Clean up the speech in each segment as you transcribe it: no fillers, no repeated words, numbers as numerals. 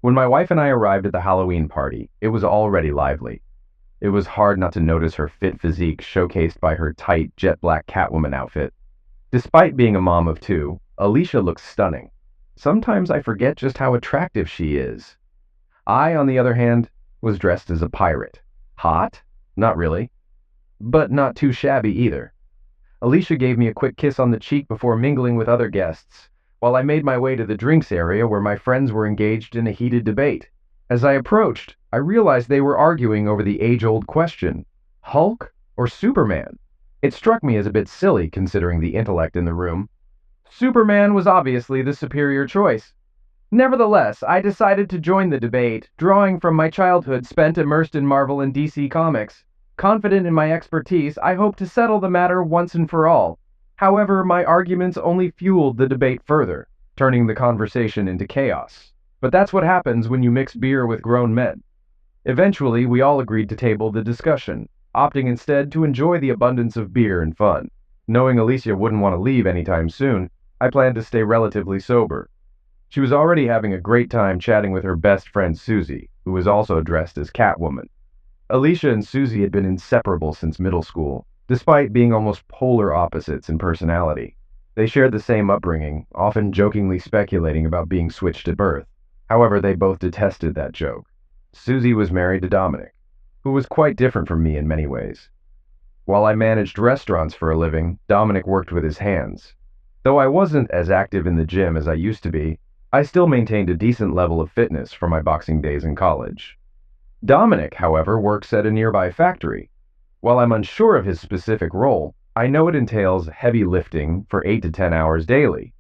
When my wife and I arrived at the Halloween party, it was already lively. It was hard not to notice her fit physique showcased by her tight, jet black Catwoman outfit. Despite being a mom of two, Alicia looks stunning. Sometimes I forget just how attractive she is. I, on the other hand, was dressed as a pirate. Hot? Not really. But not too shabby either. Alicia gave me a quick kiss on the cheek before mingling with other guests, while I made my way to the drinks area where my friends were engaged in a heated debate. As I approached, I realized they were arguing over the age-old question, Hulk or Superman? It struck me as a bit silly considering the intellect in the room. Superman was obviously the superior choice. Nevertheless, I decided to join the debate, drawing from my childhood spent immersed in Marvel and DC comics. Confident in my expertise, I hoped to settle the matter once and for all. However, my arguments only fueled the debate further, turning the conversation into chaos. But that's what happens when you mix beer with grown men. Eventually, we all agreed to table the discussion, opting instead to enjoy the abundance of beer and fun. Knowing Alicia wouldn't want to leave anytime soon, I planned to stay relatively sober. She was already having a great time chatting with her best friend Susie, who was also dressed as Catwoman. Alicia and Susie had been inseparable since middle school, despite being almost polar opposites in personality. They shared the same upbringing, often jokingly speculating about being switched at birth. However, they both detested that joke. Susie was married to Dominic, who was quite different from me in many ways. While I managed restaurants for a living, Dominic worked with his hands. Though I wasn't as active in the gym as I used to be, I still maintained a decent level of fitness from my boxing days in college. Dominic, however, works at a nearby factory. While I'm unsure of his specific role, I know it entails heavy lifting for 8 to 10 hours daily.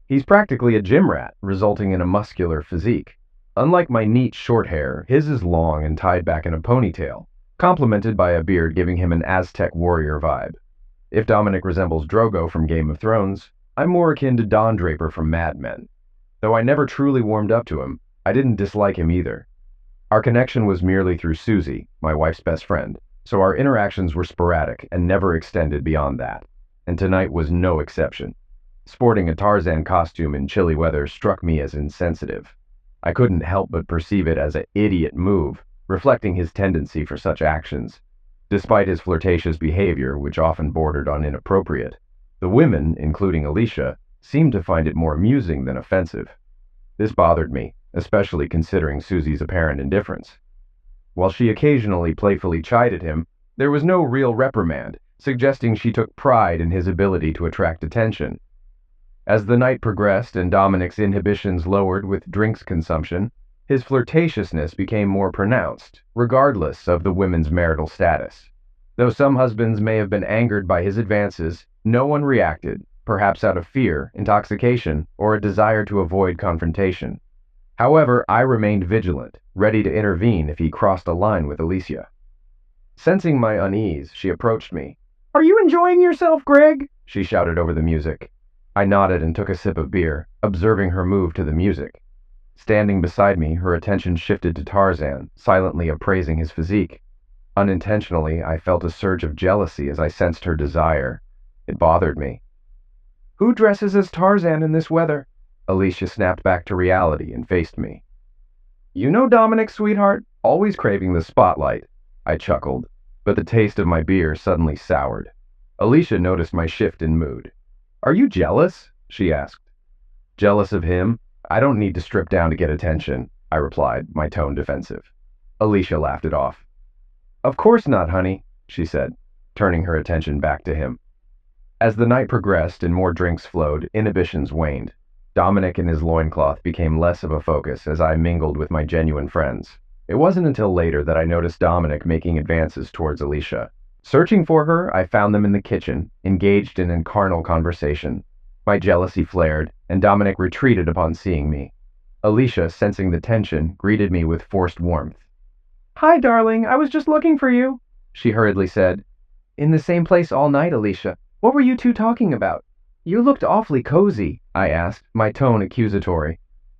He's practically a gym rat, resulting in a muscular physique. Unlike my neat short hair, his is long and tied back in a ponytail, complemented by a beard giving him an Aztec warrior vibe. If Dominic resembles Drogo from Game of Thrones, I'm more akin to Don Draper from Mad Men. Though I never truly warmed up to him, I didn't dislike him either. Our connection was merely through Susie, my wife's best friend, so our interactions were sporadic and never extended beyond that. And tonight was no exception. Sporting a Tarzan costume in chilly weather struck me as insensitive. I couldn't help but perceive it as an idiot move, reflecting his tendency for such actions. Despite his flirtatious behavior, which often bordered on inappropriate, the women, including Alicia, seemed to find it more amusing than offensive. This bothered me, especially considering Susie's apparent indifference. While she occasionally playfully chided him, there was no real reprimand, suggesting she took pride in his ability to attract attention. As the night progressed and Dominic's inhibitions lowered with drinks consumption, his flirtatiousness became more pronounced, regardless of the women's marital status. Though some husbands may have been angered by his advances, no one reacted, perhaps out of fear, intoxication, or a desire to avoid confrontation. However, I remained vigilant, ready to intervene if he crossed a line with Alicia. Sensing my unease, she approached me. "Are you enjoying yourself, Greg?" she shouted over the music. I nodded and took a sip of beer, observing her move to the music. Standing beside me, her attention shifted to Tarzan, silently appraising his physique. Unintentionally, I felt a surge of jealousy as I sensed her desire. It bothered me. "Who dresses as Tarzan in this weather?" Alicia snapped back to reality and faced me. "You know Dominic, sweetheart, always craving the spotlight." I chuckled, but the taste of my beer suddenly soured. Alicia noticed my shift in mood. "Are you jealous?" she asked. "Jealous of him? I don't need to strip down to get attention," I replied, my tone defensive. Alicia laughed it off. "Of course not, honey," she said, turning her attention back to him. As the night progressed and more drinks flowed, inhibitions waned. Dominic and his loincloth became less of a focus as I mingled with my genuine friends. It wasn't until later that I noticed Dominic making advances towards Alicia. Searching for her, I found them in the kitchen, engaged in a carnal conversation. My jealousy flared, and Dominic retreated upon seeing me. Alicia, sensing the tension, greeted me with forced warmth. "Hi, darling, I was just looking for you," she hurriedly said. "In the same place all night, Alicia. What were you two talking about?" "You looked awfully cozy," I asked, my tone accusatory.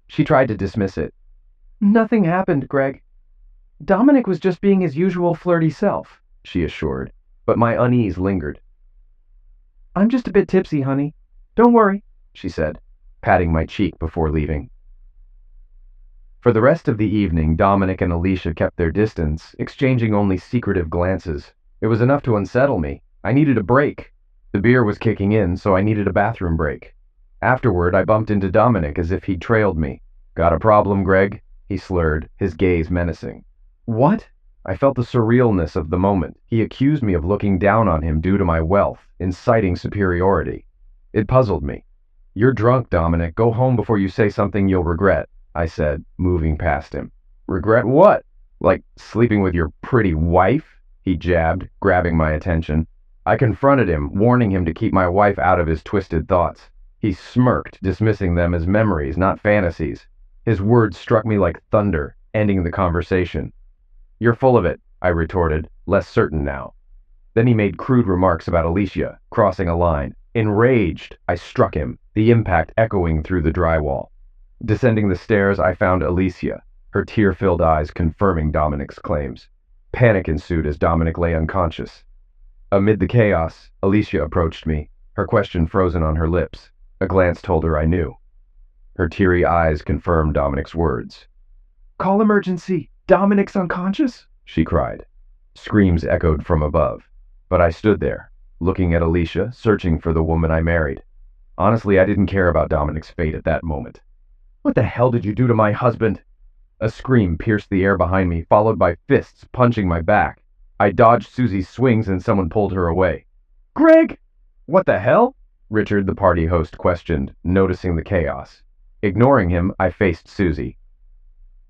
She tried to dismiss it. "Nothing happened, Greg. Dominic was just being his usual flirty self," she assured, but my unease lingered. "I'm just a bit tipsy, honey. Don't worry," she said, patting my cheek before leaving. For the rest of the evening, Dominic and Alicia kept their distance, exchanging only secretive glances. It was enough to unsettle me. I needed a break. The beer was kicking in, so I needed a bathroom break. Afterward, I bumped into Dominic as if he'd trailed me. "Got a problem, Greg?" he slurred, his gaze menacing. "What?" I felt the surrealness of the moment. He accused me of looking down on him due to my wealth, inciting superiority. It puzzled me. "You're drunk, Dominic. Go home before you say something you'll regret," I said, moving past him. "Regret what? Like sleeping with your pretty wife?" he jabbed, grabbing my attention. I confronted him, warning him to keep my wife out of his twisted thoughts. He smirked, dismissing them as memories, not fantasies. His words struck me like thunder, ending the conversation. "You're full of it," I retorted, less certain now. Then he made crude remarks about Alicia, crossing a line. Enraged, I struck him, the impact echoing through the drywall. Descending the stairs, I found Alicia, her tear-filled eyes confirming Dominic's claims. Panic ensued as Dominic lay unconscious. Amid the chaos, Alicia approached me, her question frozen on her lips. A glance told her I knew. Her teary eyes confirmed Dominic's words. "Call emergency! Dominic's unconscious!" she cried. Screams echoed from above, but I stood there, looking at Alicia, searching for the woman I married. Honestly, I didn't care about Dominic's fate at that moment. "What the hell did you do to my husband?" A scream pierced the air behind me, followed by fists punching my back. I dodged Susie's swings and someone pulled her away. "Greg!" "What the hell?" Richard, the party host, questioned, noticing the chaos. Ignoring him, I faced Susie.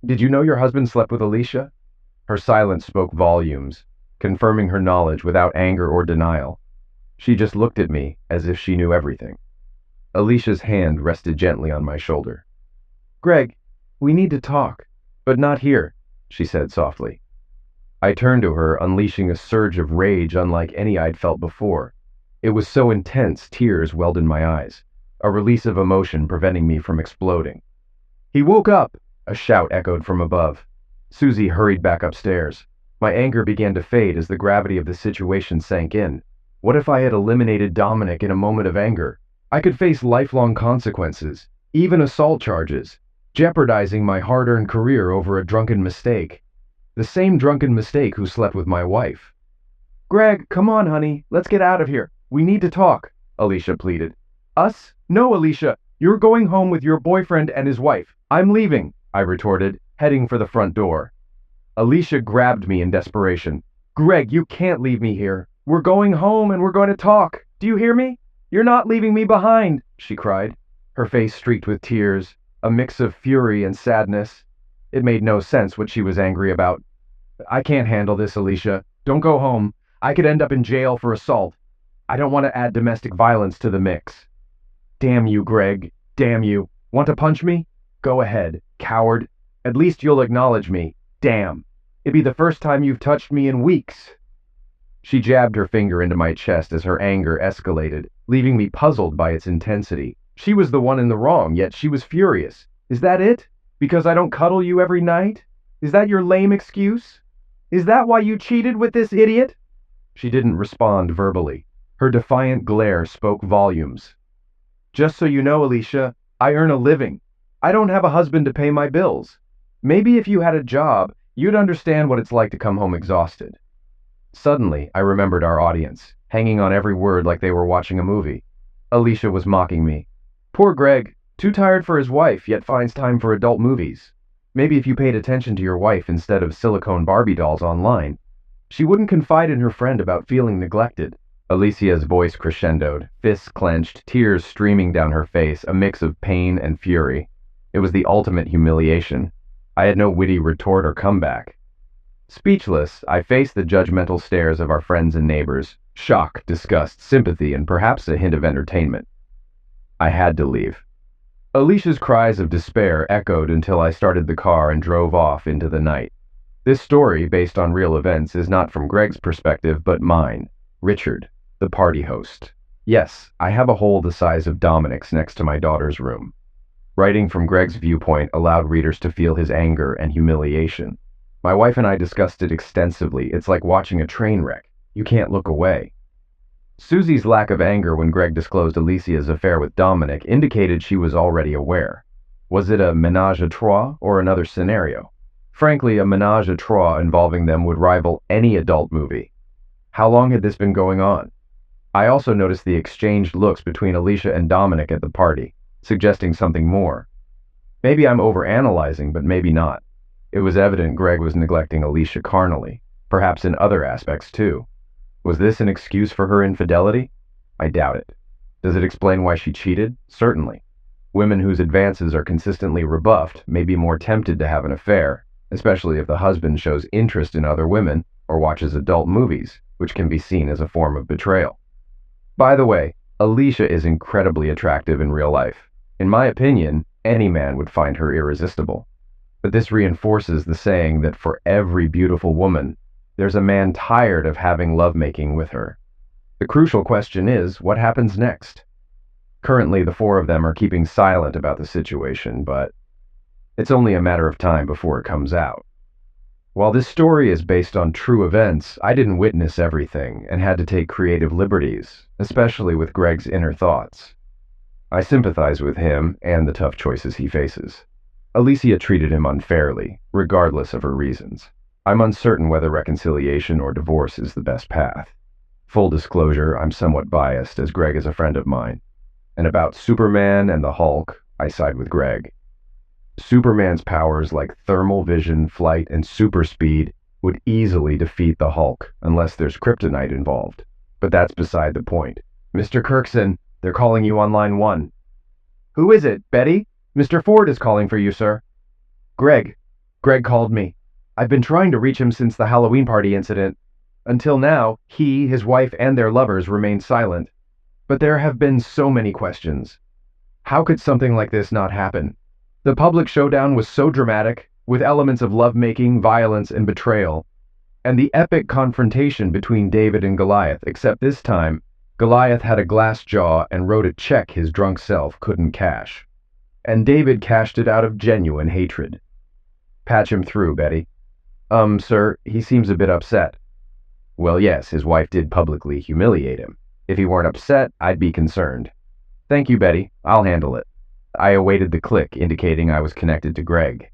"Did you know your husband slept with Alicia?" Her silence spoke volumes, confirming her knowledge without anger or denial. She just looked at me as if she knew everything. Alicia's hand rested gently on my shoulder. "Greg, we need to talk, but not here," she said softly. I turned to her, unleashing a surge of rage unlike any I'd felt before. It was so intense, tears welled in my eyes, a release of emotion preventing me from exploding. "He woke up!" a shout echoed from above. Susie hurried back upstairs. My anger began to fade as the gravity of the situation sank in. What if I had eliminated Dominic in a moment of anger? I could face lifelong consequences, even assault charges, jeopardizing my hard-earned career over a drunken mistake. The same drunken mistake who slept with my wife. "Greg, come on, honey. Let's get out of here. We need to talk," Alicia pleaded. "Us? No, Alicia. You're going home with your boyfriend and his wife. I'm leaving," I retorted, heading for the front door. Alicia grabbed me in desperation. "Greg, you can't leave me here. We're going home and we're going to talk. Do you hear me? You're not leaving me behind," she cried, her face streaked with tears, a mix of fury and sadness. It made no sense what she was angry about. "I can't handle this, Alicia. Don't go home. I could end up in jail for assault. I don't want to add domestic violence to the mix." "Damn you, Greg. Damn you. Want to punch me? Go ahead, coward. At least you'll acknowledge me. Damn. It'd be the first time you've touched me in weeks." She jabbed her finger into my chest as her anger escalated, leaving me puzzled by its intensity. She was the one in the wrong, yet she was furious. "Is that it? Because I don't cuddle you every night? Is that your lame excuse? Is that why you cheated with this idiot?" She didn't respond verbally. Her defiant glare spoke volumes. "Just so you know, Alicia, I earn a living. I don't have a husband to pay my bills. Maybe if you had a job, you'd understand what it's like to come home exhausted." Suddenly, I remembered our audience, hanging on every word like they were watching a movie. Alicia was mocking me. "Poor Greg, too tired for his wife, yet finds time for adult movies. Maybe if you paid attention to your wife instead of silicone Barbie dolls online, she wouldn't confide in her friend about feeling neglected." Alicia's voice crescendoed, fists clenched, tears streaming down her face, a mix of pain and fury. It was the ultimate humiliation. I had no witty retort or comeback. Speechless, I faced the judgmental stares of our friends and neighbors, shock, disgust, sympathy, and perhaps a hint of entertainment. I had to leave. Alicia's cries of despair echoed until I started the car and drove off into the night. This story, based on real events, is not from Greg's perspective, but mine, Richard, the party host. Yes, I have a hole the size of Dominic's next to my daughter's room. Writing from Greg's viewpoint allowed readers to feel his anger and humiliation. My wife and I discussed it extensively. It's like watching a train wreck. You can't look away. Susie's lack of anger when Greg disclosed Alicia's affair with Dominic indicated she was already aware. Was it a ménage à trois or another scenario? Frankly, a ménage à trois involving them would rival any adult movie. How long had this been going on? I also noticed the exchanged looks between Alicia and Dominic at the party, suggesting something more. Maybe I'm overanalyzing, but maybe not. It was evident Greg was neglecting Alicia carnally, perhaps in other aspects too. Was this an excuse for her infidelity? I doubt it. Does it explain why she cheated? Certainly. Women whose advances are consistently rebuffed may be more tempted to have an affair, especially if the husband shows interest in other women or watches adult movies, which can be seen as a form of betrayal. By the way, Alicia is incredibly attractive in real life. In my opinion, any man would find her irresistible. But this reinforces the saying that for every beautiful woman, there's a man tired of having lovemaking with her. The crucial question is, what happens next? Currently, the four of them are keeping silent about the situation, but it's only a matter of time before it comes out. While this story is based on true events, I didn't witness everything and had to take creative liberties, especially with Greg's inner thoughts. I sympathize with him and the tough choices he faces. Alicia treated him unfairly, regardless of her reasons. I'm uncertain whether reconciliation or divorce is the best path. Full disclosure, I'm somewhat biased, as Greg is a friend of mine. And about Superman and the Hulk, I side with Greg. Superman's powers like thermal vision, flight, and super speed would easily defeat the Hulk, unless there's kryptonite involved. But that's beside the point. Mr. Kirkson, they're calling you on line 1. Who is it, Betty? Mr. Ford is calling for you, sir. Greg. Greg called me. I've been trying to reach him since the Halloween party incident. Until now, he, his wife, and their lovers remained silent. But there have been so many questions. How could something like this not happen? The public showdown was so dramatic, with elements of lovemaking, violence, and betrayal. And the epic confrontation between David and Goliath, except this time, Goliath had a glass jaw and wrote a check his drunk self couldn't cash. And David cashed it out of genuine hatred. Patch him through, Betty. Sir, he seems a bit upset. Well, yes, his wife did publicly humiliate him. If he weren't upset, I'd be concerned. Thank you, Betty. I'll handle it. I awaited the click indicating I was connected to Greg.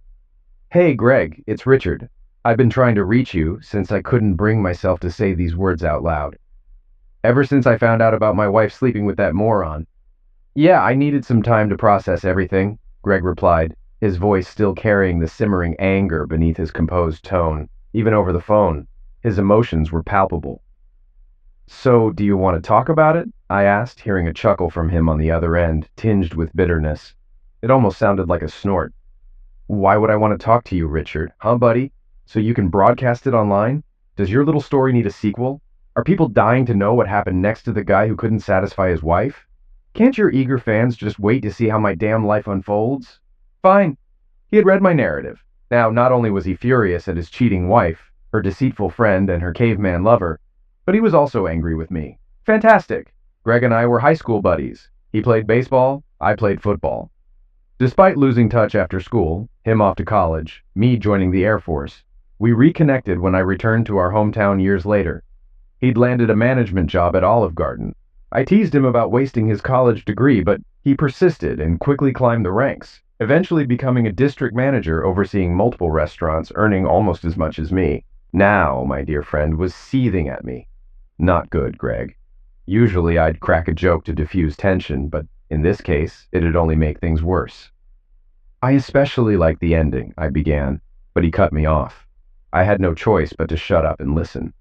Hey, Greg, it's Richard. I've been trying to reach you since I couldn't bring myself to say these words out loud. Ever since I found out about my wife sleeping with that moron. Yeah, I needed some time to process everything, Greg replied, his voice still carrying the simmering anger beneath his composed tone. Even over the phone, his emotions were palpable. So, do you want to talk about it? I asked, hearing a chuckle from him on the other end, tinged with bitterness. It almost sounded like a snort. Why would I want to talk to you, Richard? Huh, buddy? So you can broadcast it online? Does your little story need a sequel? Are people dying to know what happened next to the guy who couldn't satisfy his wife? Can't your eager fans just wait to see how my damn life unfolds? Fine. He had read my narrative. Now, not only was he furious at his cheating wife, her deceitful friend, and her caveman lover, but he was also angry with me. Fantastic. Greg and I were high school buddies. He played baseball, I played football. Despite losing touch after school, him off to college, me joining the Air Force, we reconnected when I returned to our hometown years later. He'd landed a management job at Olive Garden. I teased him about wasting his college degree, but he persisted and quickly climbed the ranks, eventually becoming a district manager overseeing multiple restaurants, earning almost as much as me. Now, my dear friend was seething at me. Not good, Greg. Usually I'd crack a joke to diffuse tension, but in this case, it'd only make things worse. I especially like the ending, I began, but he cut me off. I had no choice but to shut up and listen.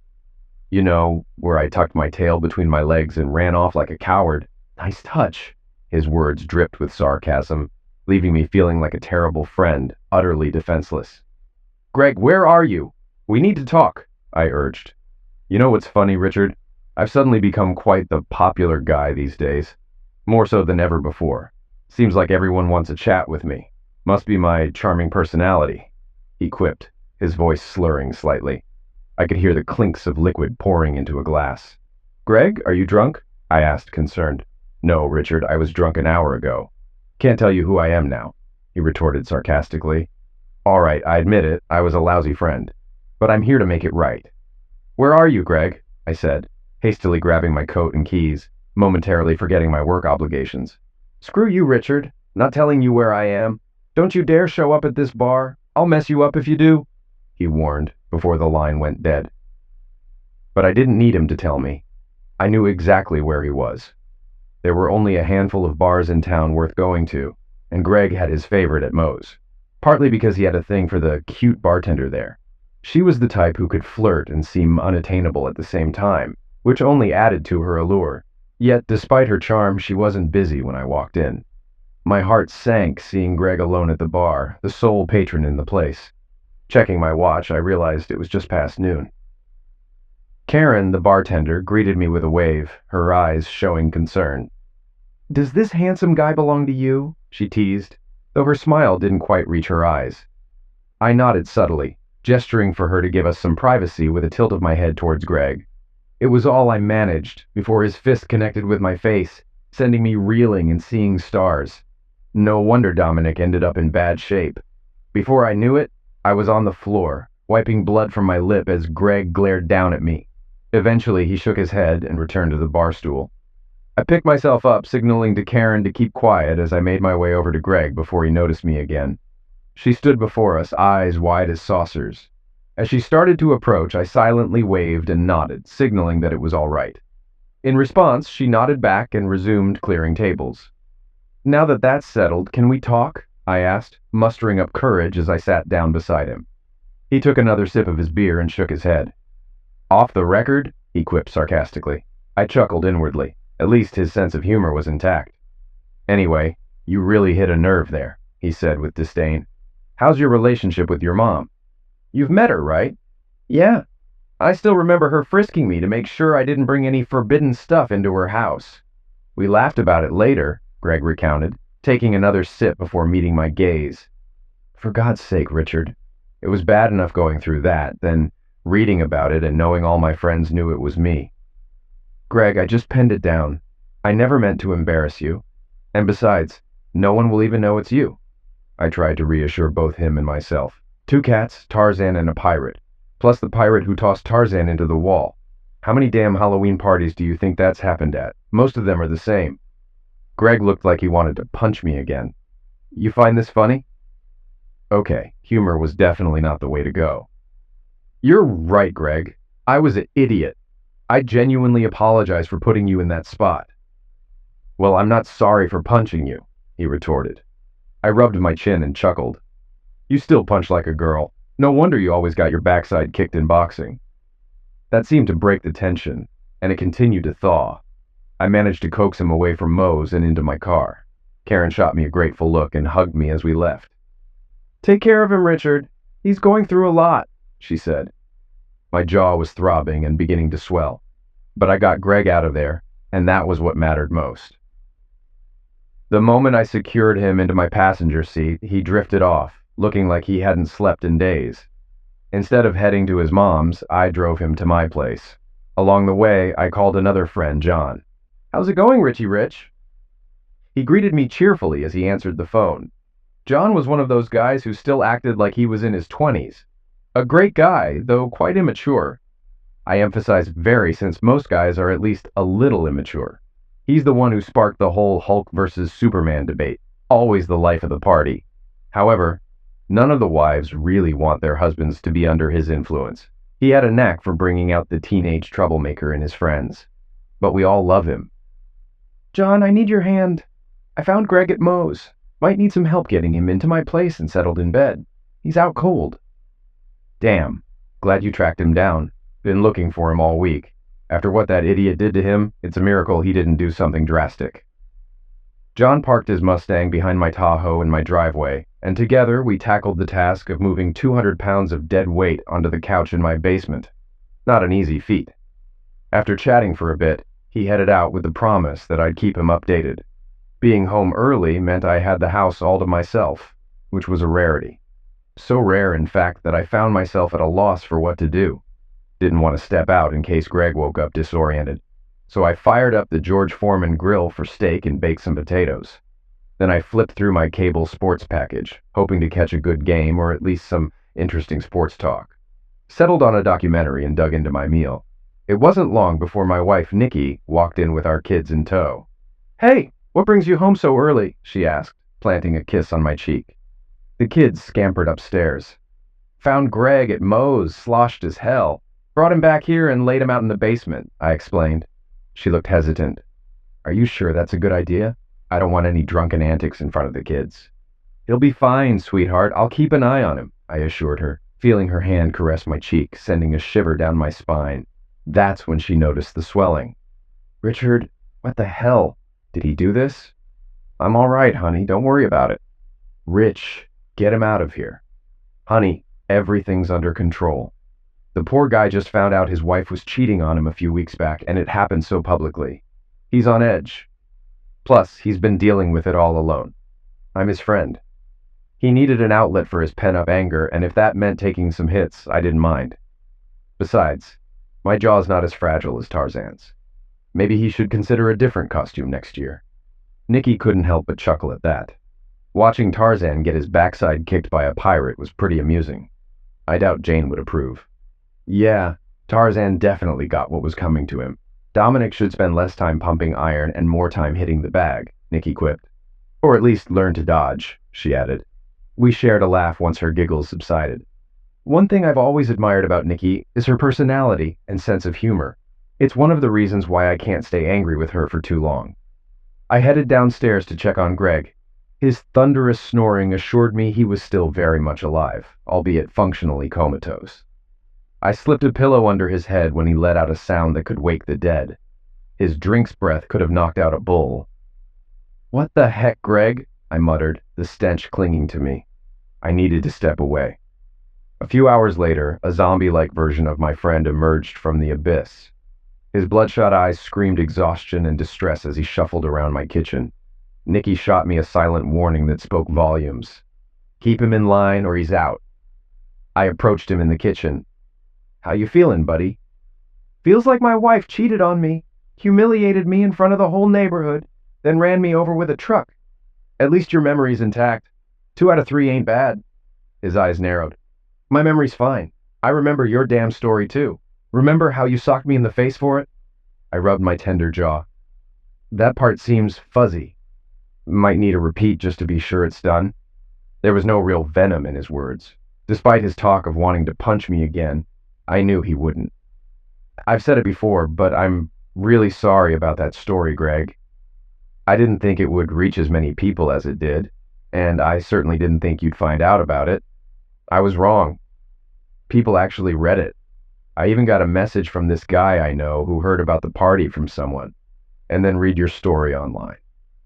You know, where I tucked my tail between my legs and ran off like a coward. Nice touch. His words dripped with sarcasm, leaving me feeling like a terrible friend, utterly defenseless. Greg, where are you? We need to talk, I urged. You know what's funny, Richard? I've suddenly become quite the popular guy these days. More so than ever before. Seems like everyone wants a chat with me. Must be my charming personality, he quipped, his voice slurring slightly. I could hear the clinks of liquid pouring into a glass. Greg, are you drunk? I asked, concerned. No, Richard, I was drunk an hour ago. Can't tell you who I am now, he retorted sarcastically. All right, I admit it, I was a lousy friend. But I'm here to make it right. Where are you, Greg? I said, hastily grabbing my coat and keys, momentarily forgetting my work obligations. Screw you, Richard. Not telling you where I am. Don't you dare show up at this bar. I'll mess you up if you do, he warned before the line went dead. But I didn't need him to tell me. I knew exactly where he was. There were only a handful of bars in town worth going to, and Greg had his favorite at Moe's, partly because he had a thing for the cute bartender there. She was the type who could flirt and seem unattainable at the same time, which only added to her allure. Yet, despite her charm, she wasn't busy when I walked in. My heart sank seeing Greg alone at the bar, the sole patron in the place. Checking my watch, I realized it was just past noon. Karen, the bartender, greeted me with a wave, her eyes showing concern. "Does this handsome guy belong to you?" she teased, though her smile didn't quite reach her eyes. I nodded subtly, gesturing for her to give us some privacy with a tilt of my head towards Greg. It was all I managed before his fist connected with my face, sending me reeling and seeing stars. No wonder Dominic ended up in bad shape. Before I knew it, I was on the floor, wiping blood from my lip as Greg glared down at me. Eventually, he shook his head and returned to the bar stool. I picked myself up, signaling to Karen to keep quiet as I made my way over to Greg before he noticed me again. She stood before us, eyes wide as saucers. As she started to approach, I silently waved and nodded, signaling that it was all right. In response, she nodded back and resumed clearing tables. "Now that that's settled, can we talk?" I asked, mustering up courage as I sat down beside him. He took another sip of his beer and shook his head. "Off the record?" he quipped sarcastically. I chuckled inwardly. At least his sense of humor was intact. "Anyway, you really hit a nerve there," he said with disdain. "How's your relationship with your mom? You've met her, right?" "Yeah. I still remember her frisking me to make sure I didn't bring any forbidden stuff into her house. We laughed about it later," Greg recounted, taking another sip before meeting my gaze. For God's sake, Richard. It was bad enough going through that, then reading about it and knowing all my friends knew it was me. "Greg, I just penned it down. I never meant to embarrass you. And besides, no one will even know it's you." I tried to reassure both him and myself. 2 cats, Tarzan, and a pirate. Plus the pirate who tossed Tarzan into the wall. How many damn Halloween parties do you think that's happened at? Most of them are the same. Greg looked like he wanted to punch me again. "You find this funny?" Okay, humor was definitely not the way to go. "You're right, Greg. I was an idiot. I genuinely apologize for putting you in that spot." "Well, I'm not sorry for punching you," he retorted. I rubbed my chin and chuckled. "You still punch like a girl. No wonder you always got your backside kicked in boxing." That seemed to break the tension, and it continued to thaw. I managed to coax him away from Moe's and into my car. Karen shot me a grateful look and hugged me as we left. "Take care of him, Richard. He's going through a lot," she said. My jaw was throbbing and beginning to swell. But I got Greg out of there, and that was what mattered most. The moment I secured him into my passenger seat, he drifted off, looking like he hadn't slept in days. Instead of heading to his mom's, I drove him to my place. Along the way, I called another friend, John. "How's it going, Richie Rich?" He greeted me cheerfully as he answered the phone. John was one of those guys who still acted like he was in his 20s. A great guy, though quite immature. I emphasize very, since most guys are at least a little immature. He's the one who sparked the whole Hulk versus Superman debate, always the life of the party. However, none of the wives really want their husbands to be under his influence. He had a knack for bringing out the teenage troublemaker in his friends. But we all love him. "John, I need your hand. I found Greg at Moe's. Might need some help getting him into my place and settled in bed. He's out cold." "Damn. Glad you tracked him down. Been looking for him all week. After what that idiot did to him, it's a miracle he didn't do something drastic." John parked his Mustang behind my Tahoe in my driveway, and together we tackled the task of moving 200 pounds of dead weight onto the couch in my basement. Not an easy feat. After chatting for a bit, he headed out with the promise that I'd keep him updated. Being home early meant I had the house all to myself, which was a rarity. So rare, in fact, that I found myself at a loss for what to do. Didn't want to step out in case Greg woke up disoriented. So I fired up the George Foreman grill for steak and baked some potatoes. Then I flipped through my cable sports package, hoping to catch a good game or at least some interesting sports talk. Settled on a documentary and dug into my meal. It wasn't long before my wife, Nikki, walked in with our kids in tow. "Hey, what brings you home so early?" she asked, planting a kiss on my cheek. The kids scampered upstairs. Found Greg at Moe's, sloshed as hell. Brought him back here and laid him out in the basement, I explained. She looked hesitant. Are you sure that's a good idea? I don't want any drunken antics in front of the kids. He'll be fine, sweetheart. I'll keep an eye on him, I assured her, feeling her hand caress my cheek, sending a shiver down my spine. That's when she noticed the swelling. Richard, what the hell? Did he do this? I'm all right, honey. Don't worry about it. Rich, get him out of here. Honey, everything's under control. The poor guy just found out his wife was cheating on him a few weeks back, and it happened so publicly. He's on edge. Plus, he's been dealing with it all alone. I'm his friend. He needed an outlet for his pent-up anger, and if that meant taking some hits, I didn't mind. Besides, my jaw's not as fragile as Tarzan's. Maybe he should consider a different costume next year. Nikki couldn't help but chuckle at that. Watching Tarzan get his backside kicked by a pirate was pretty amusing. I doubt Jane would approve. Yeah, Tarzan definitely got what was coming to him. Dominic should spend less time pumping iron and more time hitting the bag, Nikki quipped. Or at least learn to dodge, she added. We shared a laugh once her giggles subsided. One thing I've always admired about Nikki is her personality and sense of humor. It's one of the reasons why I can't stay angry with her for too long. I headed downstairs to check on Greg. His thunderous snoring assured me he was still very much alive, albeit functionally comatose. I slipped a pillow under his head when he let out a sound that could wake the dead. His drink's breath could have knocked out a bull. What the heck, Greg? I muttered, the stench clinging to me. I needed to step away. A few hours later, a zombie-like version of my friend emerged from the abyss. His bloodshot eyes screamed exhaustion and distress as he shuffled around my kitchen. Nikki shot me a silent warning that spoke volumes. Keep him in line or he's out. I approached him in the kitchen. How you feeling, buddy? Feels like my wife cheated on me, humiliated me in front of the whole neighborhood, then ran me over with a truck. At least your memory's intact. 2 out of 3 ain't bad. His eyes narrowed. My memory's fine. I remember your damn story too. Remember how you socked me in the face for it? I rubbed my tender jaw. That part seems fuzzy. Might need a repeat just to be sure it's done. There was no real venom in his words. Despite his talk of wanting to punch me again, I knew he wouldn't. I've said it before, but I'm really sorry about that story, Greg. I didn't think it would reach as many people as it did, and I certainly didn't think you'd find out about it. I was wrong. People actually read it. I even got a message from this guy I know who heard about the party from someone, and then read your story online.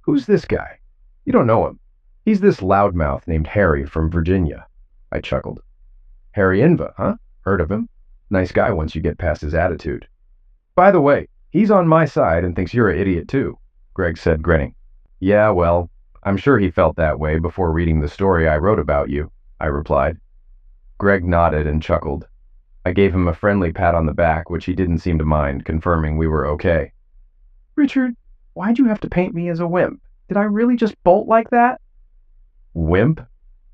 Who's this guy? You don't know him. He's this loudmouth named Harry from Virginia. I chuckled. Harry Inva, huh? Heard of him? Nice guy once you get past his attitude. By the way, he's on my side and thinks you're an idiot too, Greg said, grinning. Yeah, well, I'm sure he felt that way before reading the story I wrote about you, I replied. Greg nodded and chuckled. I gave him a friendly pat on the back, which he didn't seem to mind, confirming we were okay. Richard, why'd you have to paint me as a wimp? Did I really just bolt like that? Wimp?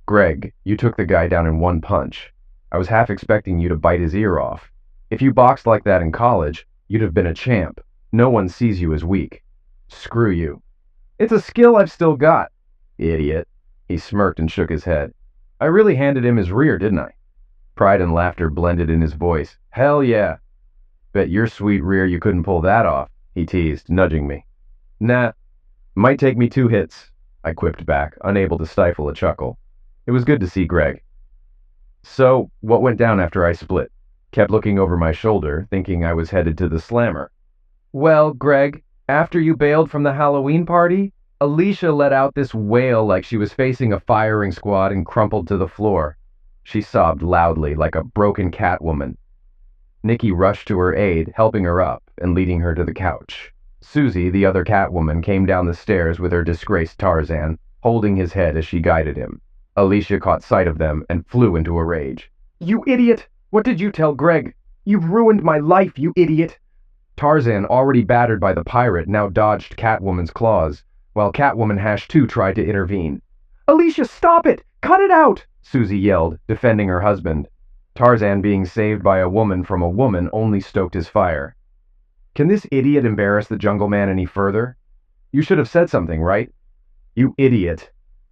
Greg, you took the guy down in one punch. I was half expecting you to bite his ear off. If you boxed like that in college, you'd have been a champ. No one sees you as weak. Screw you. It's a skill I've still got. Idiot. He smirked and shook his head. I really handed him his rear, didn't I? Pride and laughter blended in his voice. Hell yeah. Bet your sweet rear you couldn't pull that off, he teased, nudging me. Nah. Might take me 2 hits, I quipped back, unable to stifle a chuckle. It was good to see Greg. So, what went down after I split? Kept looking over my shoulder, thinking I was headed to the slammer. Well, Greg, after you bailed from the Halloween party, Alicia let out this wail like she was facing a firing squad and crumpled to the floor. She sobbed loudly like a broken Catwoman. Nikki rushed to her aid, helping her up and leading her to the couch. Susie, the other Catwoman, came down the stairs with her disgraced Tarzan, holding his head as she guided him. Alicia caught sight of them and flew into a rage. You idiot! What did you tell Greg? You've ruined my life, you idiot! Tarzan, already battered by the pirate, now dodged Catwoman's claws, while Catwoman #2 tried to intervene. Alicia, stop it! Cut it out! Susie yelled, defending her husband. Tarzan, being saved by a woman from a woman, only stoked his fire. Can this idiot embarrass the Jungle Man any further? You should have said something, right? You idiot.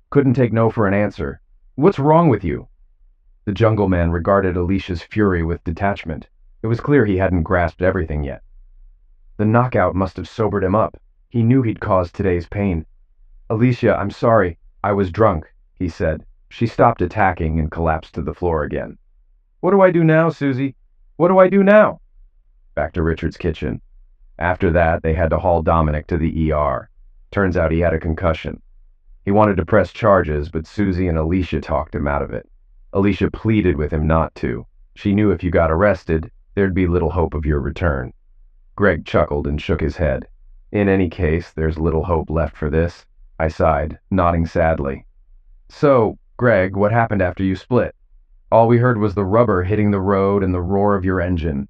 Couldn't take no for an answer. What's wrong with you? The jungle man regarded Alicia's fury with detachment. It was clear he hadn't grasped everything yet. The knockout must have sobered him up. He knew he'd caused today's pain. Alicia, I'm sorry. I was drunk, he said. She stopped attacking and collapsed to the floor again. What do I do now, Susie? What do I do now? Back to Richard's kitchen. After that, they had to haul Dominic to the ER. Turns out he had a concussion. He wanted to press charges, but Susie and Alicia talked him out of it. Alicia pleaded with him not to. She knew if you got arrested, there'd be little hope of your return. Greg chuckled and shook his head. In any case, there's little hope left for this, I sighed, nodding sadly. So, Greg, what happened after you split? All we heard was the rubber hitting the road and the roar of your engine.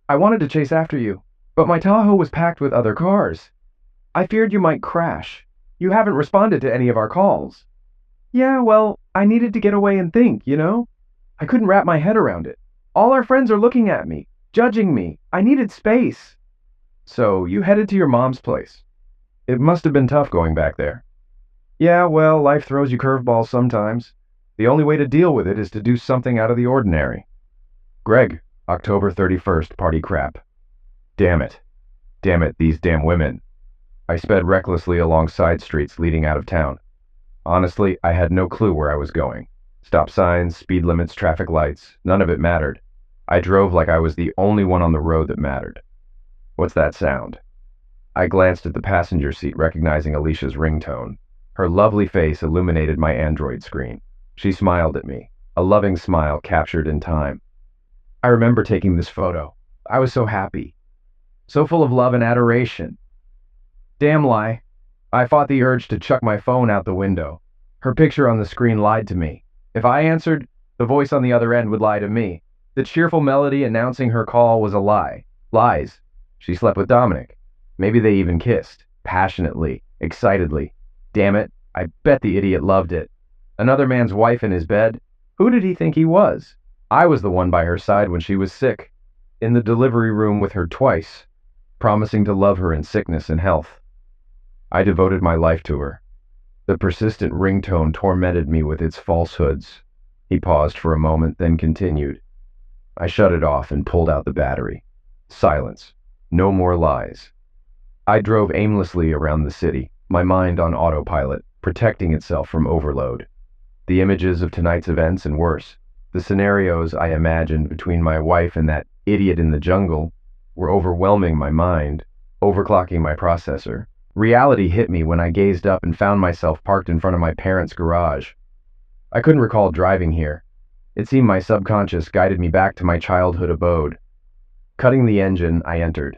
I wanted to chase after you, but my Tahoe was packed with other cars. I feared you might crash. You haven't responded to any of our calls. Yeah, well, I needed to get away and think, you know? I couldn't wrap my head around it. All our friends are looking at me, judging me. I needed space. So, you headed to your mom's place. It must have been tough going back there. Yeah, well, life throws you curveballs sometimes. The only way to deal with it is to do something out of the ordinary. Greg, October 31st, party crap. Damn it. Damn it, these damn women. I sped recklessly along side streets leading out of town. Honestly, I had no clue where I was going. Stop signs, speed limits, traffic lights, none of it mattered. I drove like I was the only one on the road that mattered. What's that sound? I glanced at the passenger seat, recognizing Alicia's ringtone. Her lovely face illuminated my Android screen. She smiled at me, a loving smile captured in time. I remember taking this photo. I was so happy. So full of love and adoration. Damn lie. I fought the urge to chuck my phone out the window. Her picture on the screen lied to me. If I answered, the voice on the other end would lie to me. The cheerful melody announcing her call was a lie. Lies. She slept with Dominic. Maybe they even kissed. Passionately. Excitedly. Damn it, I bet the idiot loved it. Another man's wife in his bed? Who did he think he was? I was the one by her side when she was sick. In the delivery room with her twice. Promising to love her in sickness and health. I devoted my life to her. The persistent ringtone tormented me with its falsehoods. He paused for a moment, then continued. I shut it off and pulled out the battery. Silence. No more lies. I drove aimlessly around the city, my mind on autopilot, protecting itself from overload. The images of tonight's events and worse, the scenarios I imagined between my wife and that idiot in the jungle, were overwhelming my mind, overclocking my processor. Reality hit me when I gazed up and found myself parked in front of my parents' garage. I couldn't recall driving here. It seemed my subconscious guided me back to my childhood abode. Cutting the engine, I entered.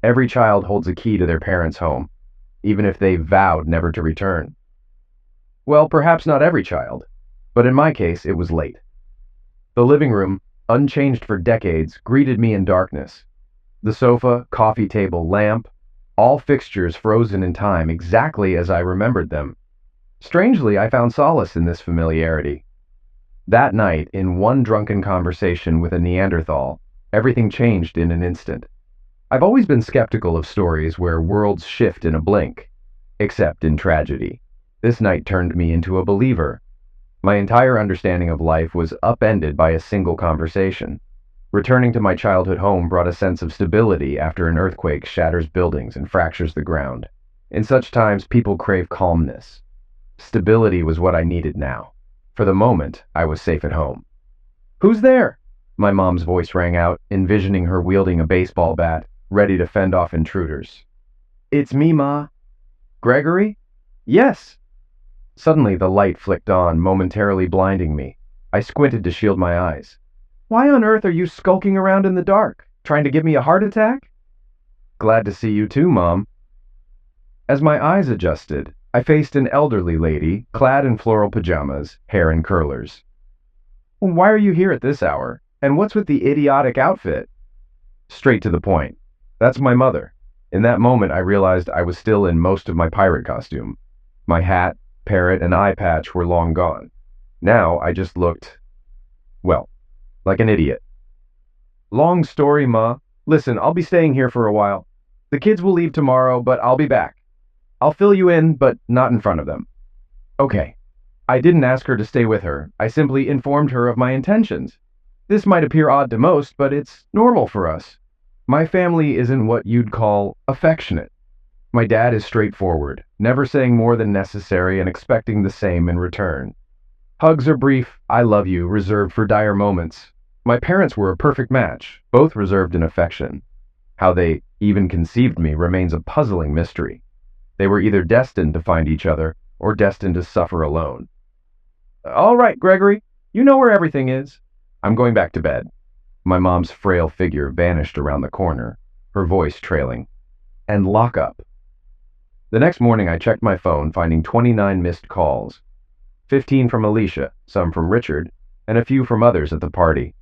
Every child holds a key to their parents' home, even if they vowed never to return. Well, perhaps not every child, but in my case, it was late. The living room, unchanged for decades, greeted me in darkness. The sofa, coffee table, lamp, all fixtures frozen in time exactly as I remembered them. Strangely, I found solace in this familiarity. That night, in one drunken conversation with a Neanderthal, everything changed in an instant. I've always been skeptical of stories where worlds shift in a blink, except in tragedy. This night turned me into a believer. My entire understanding of life was upended by a single conversation. Returning to my childhood home brought a sense of stability after an earthquake shatters buildings and fractures the ground. In such times, people crave calmness. Stability was what I needed now. For the moment, I was safe at home. Who's there? My mom's voice rang out, envisioning her wielding a baseball bat, ready to fend off intruders. It's me, Ma. Gregory? Yes. Suddenly, the light flicked on, momentarily blinding me. I squinted to shield my eyes. Why on earth are you skulking around in the dark? Trying to give me a heart attack? Glad to see you too, Mom. As my eyes adjusted, I faced an elderly lady, clad in floral pajamas, hair in curlers. Why are you here at this hour? And what's with the idiotic outfit? Straight to the point. That's my mother. In that moment, I realized I was still in most of my pirate costume. My hat, parrot, and eye patch were long gone. Now I just looked, well, like an idiot. Long story, Ma. Listen, I'll be staying here for a while. The kids will leave tomorrow, but I'll be back. I'll fill you in, but not in front of them. Okay. I didn't ask her to stay with her. I simply informed her of my intentions. This might appear odd to most, but it's normal for us. My family isn't what you'd call affectionate. My dad is straightforward, never saying more than necessary and expecting the same in return. Hugs are brief, I love you, reserved for dire moments. My parents were a perfect match, both reserved in affection. How they even conceived me remains a puzzling mystery. They were either destined to find each other or destined to suffer alone. All right, Gregory, you know where everything is. I'm going back to bed. My mom's frail figure vanished around the corner, her voice trailing. And lock up. The next morning I checked my phone, finding 29 missed calls. 15 from Alicia, some from Richard, and a few from others at the party.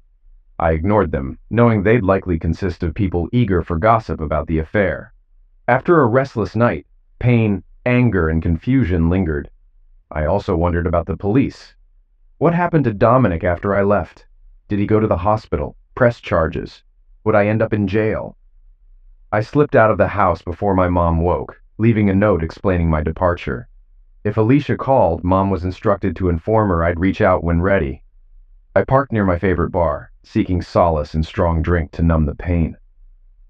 I ignored them, knowing they'd likely consist of people eager for gossip about the affair. After a restless night, pain, anger, and confusion lingered. I also wondered about the police. What happened to Dominic after I left? Did he go to the hospital, press charges? Would I end up in jail? I slipped out of the house before my mom woke, leaving a note explaining my departure. If Alicia called, Mom was instructed to inform her I'd reach out when ready. I parked near my favorite bar, seeking solace in strong drink to numb the pain.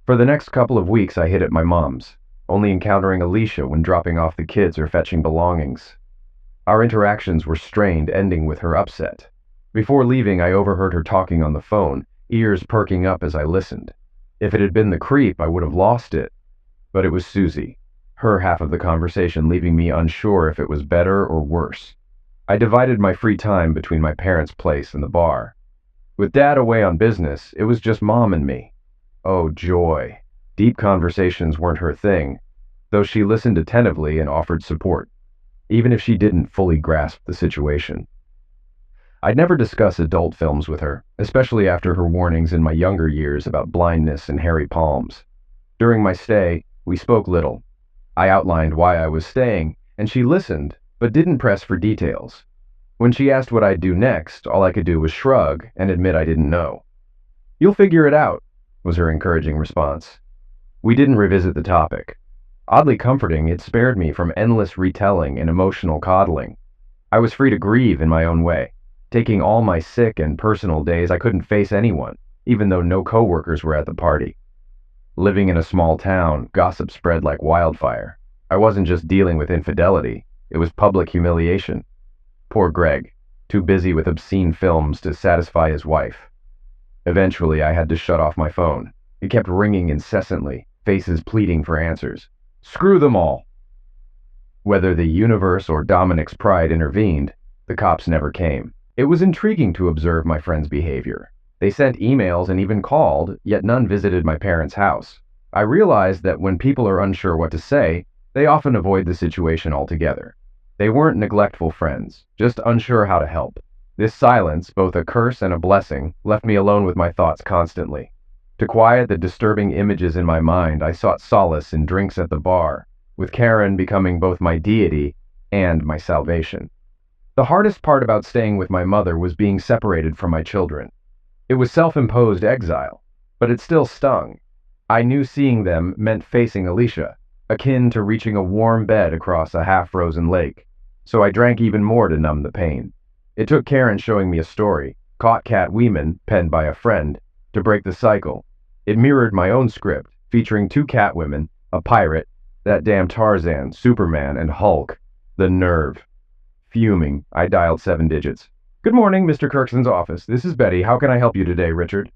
For the next couple of weeks I hid at my mom's, only encountering Alicia when dropping off the kids or fetching belongings. Our interactions were strained, ending with her upset. Before leaving, I overheard her talking on the phone, ears perking up as I listened. If it had been the creep, I would have lost it. But it was Susie, her half of the conversation leaving me unsure if it was better or worse. I divided my free time between my parents' place and the bar. With Dad away on business, it was just Mom and me. Oh, joy. Deep conversations weren't her thing, though she listened attentively and offered support, even if she didn't fully grasp the situation. I'd never discuss adult films with her, especially after her warnings in my younger years about blindness and hairy palms. During my stay, we spoke little. I outlined why I was staying, and she listened, but didn't press for details. When she asked what I'd do next, all I could do was shrug and admit I didn't know. "You'll figure it out," was her encouraging response. We didn't revisit the topic. Oddly comforting, it spared me from endless retelling and emotional coddling. I was free to grieve in my own way, taking all my sick and personal days I couldn't face anyone, even though no coworkers were at the party. Living in a small town, gossip spread like wildfire. I wasn't just dealing with infidelity, it was public humiliation. Poor Greg, too busy with obscene films to satisfy his wife. Eventually, I had to shut off my phone. It kept ringing incessantly, faces pleading for answers. Screw them all. Whether the universe or Dominic's pride intervened, the cops never came. It was intriguing to observe my friends' behavior. They sent emails and even called, yet none visited my parents' house. I realized that when people are unsure what to say, they often avoid the situation altogether. They weren't neglectful friends, just unsure how to help. This silence, both a curse and a blessing, left me alone with my thoughts constantly. To quiet the disturbing images in my mind, I sought solace in drinks at the bar, with Karen becoming both my deity and my salvation. The hardest part about staying with my mother was being separated from my children. It was self-imposed exile, but it still stung. I knew seeing them meant facing Alicia, akin to reaching a warm bed across a half-frozen lake, so I drank even more to numb the pain. It took Karen showing me a story, Caught Cat Weeman, penned by a friend, to break the cycle. It mirrored my own script, featuring two Catwomen, a pirate, that damn Tarzan, Superman, and Hulk. The nerve. Fuming, I dialed 7 digits. "Good morning, Mr. Kirkson's office. This is Betty. How can I help you today, Richard?"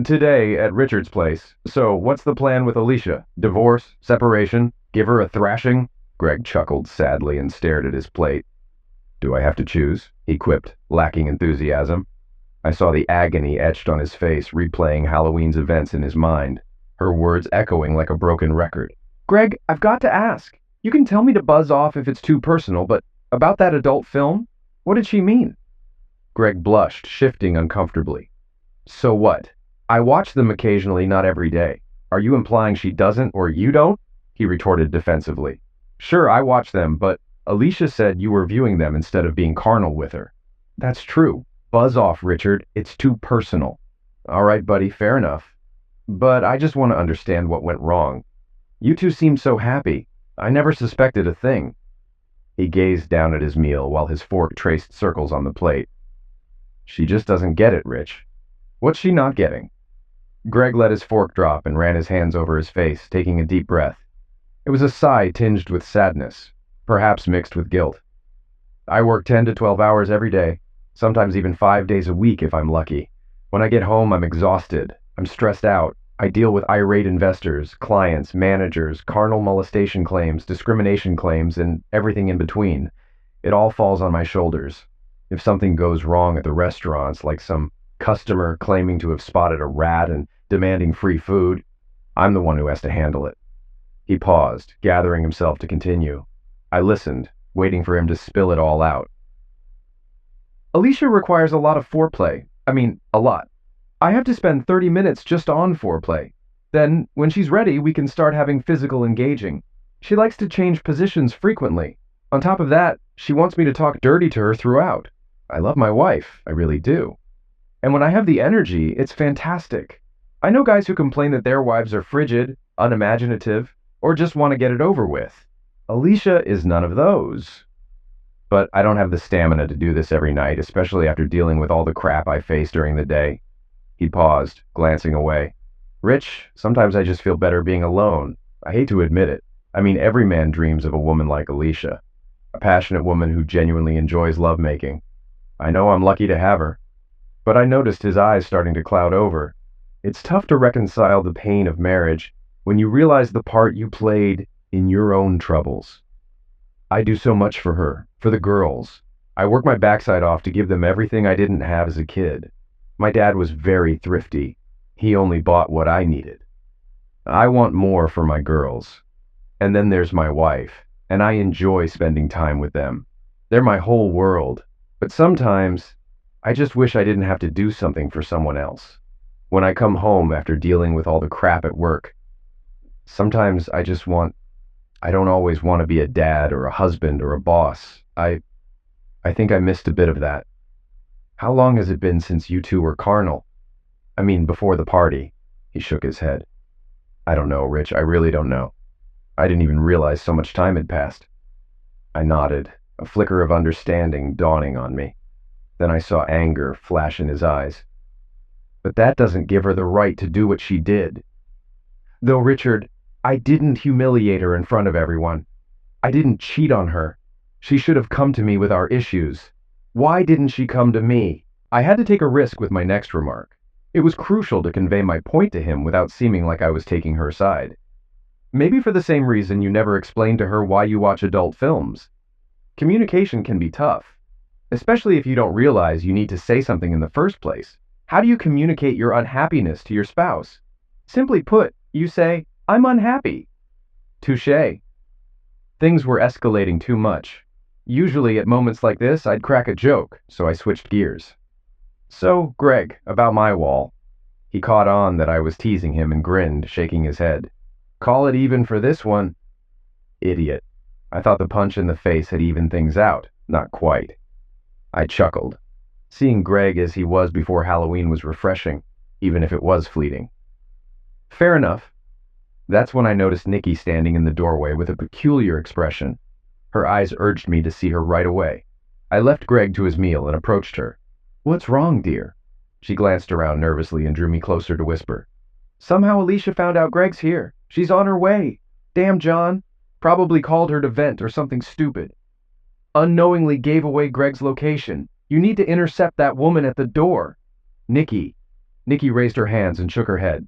"Today, at Richard's place. So, what's the plan with Alicia? Divorce? Separation? Give her a thrashing?" Greg chuckled sadly and stared at his plate. "Do I have to choose?" he quipped, lacking enthusiasm. I saw the agony etched on his face, replaying Halloween's events in his mind, her words echoing like a broken record. "Greg, I've got to ask. You can tell me to buzz off if it's too personal, but about that adult film? What did she mean?" Greg blushed, shifting uncomfortably. "So what? I watch them occasionally, not every day. Are you implying she doesn't or you don't?" he retorted defensively. "Sure, I watch them, but Alicia said you were viewing them instead of being carnal with her." "That's true. Buzz off, Richard. It's too personal." "All right, buddy, fair enough. But I just want to understand what went wrong. You two seemed so happy. I never suspected a thing." He gazed down at his meal while his fork traced circles on the plate. She just doesn't get it, Rich. What's she not getting? Greg let his fork drop and ran his hands over his face, taking a deep breath. It was a sigh tinged with sadness, perhaps mixed with guilt. I work 10 to 12 hours every day, sometimes even 5 days a week if I'm lucky. When I get home, I'm exhausted. I'm stressed out. I deal with irate investors, clients, managers, carnal molestation claims, discrimination claims, and everything in between. It all falls on my shoulders. If something goes wrong at the restaurants, like some customer claiming to have spotted a rat and demanding free food, I'm the one who has to handle it. He paused, gathering himself to continue. I listened, waiting for him to spill it all out. Alicia requires a lot of foreplay. I mean, a lot. I have to spend 30 minutes just on foreplay. Then, when she's ready, we can start having physical engaging. She likes to change positions frequently. On top of that, she wants me to talk dirty to her throughout. I love my wife, I really do. And when I have the energy, it's fantastic. I know guys who complain that their wives are frigid, unimaginative, or just want to get it over with. Alicia is none of those. But I don't have the stamina to do this every night, especially after dealing with all the crap I face during the day. He paused, glancing away. Rich, sometimes I just feel better being alone. I hate to admit it. I mean, every man dreams of a woman like Alicia. A passionate woman who genuinely enjoys lovemaking. I know I'm lucky to have her. But I noticed his eyes starting to cloud over. It's tough to reconcile the pain of marriage when you realize the part you played in your own troubles. I do so much for her, for the girls. I work my backside off to give them everything I didn't have as a kid. My dad was very thrifty. He only bought what I needed. I want more for my girls. And then there's my wife, and I enjoy spending time with them. They're my whole world. But sometimes, I just wish I didn't have to do something for someone else. When I come home after dealing with all the crap at work, sometimes I don't always want to be a dad or a husband or a boss. I think I missed a bit of that. How long has it been since you two were carnal? I mean, before the party. He shook his head. I don't know, Rich. I really don't know. I didn't even realize so much time had passed. I nodded, a flicker of understanding dawning on me. Then I saw anger flash in his eyes. But that doesn't give her the right to do what she did. Though, Richard, I didn't humiliate her in front of everyone. I didn't cheat on her. She should have come to me with our issues. Why didn't she come to me? I had to take a risk with my next remark. It was crucial to convey my point to him without seeming like I was taking her side. Maybe for the same reason you never explained to her why you watch adult films. Communication can be tough, especially if you don't realize you need to say something in the first place. How do you communicate your unhappiness to your spouse? Simply put, you say, I'm unhappy. Touché. Things were escalating too much. Usually at moments like this, I'd crack a joke, so I switched gears. So, Greg, about my wall. He caught on that I was teasing him and grinned, shaking his head. Call it even for this one. Idiot. I thought the punch in the face had evened things out. Not quite. I chuckled. Seeing Greg as he was before Halloween was refreshing, even if it was fleeting. Fair enough. That's when I noticed Nikki standing in the doorway with a peculiar expression. Her eyes urged me to see her right away. I left Greg to his meal and approached her. What's wrong, dear? She glanced around nervously and drew me closer to whisper. Somehow Alicia found out Greg's here. She's on her way. Damn, John. Probably called her to vent or something stupid. Unknowingly gave away Greg's location. You need to intercept that woman at the door. Nikki. Nikki raised her hands and shook her head.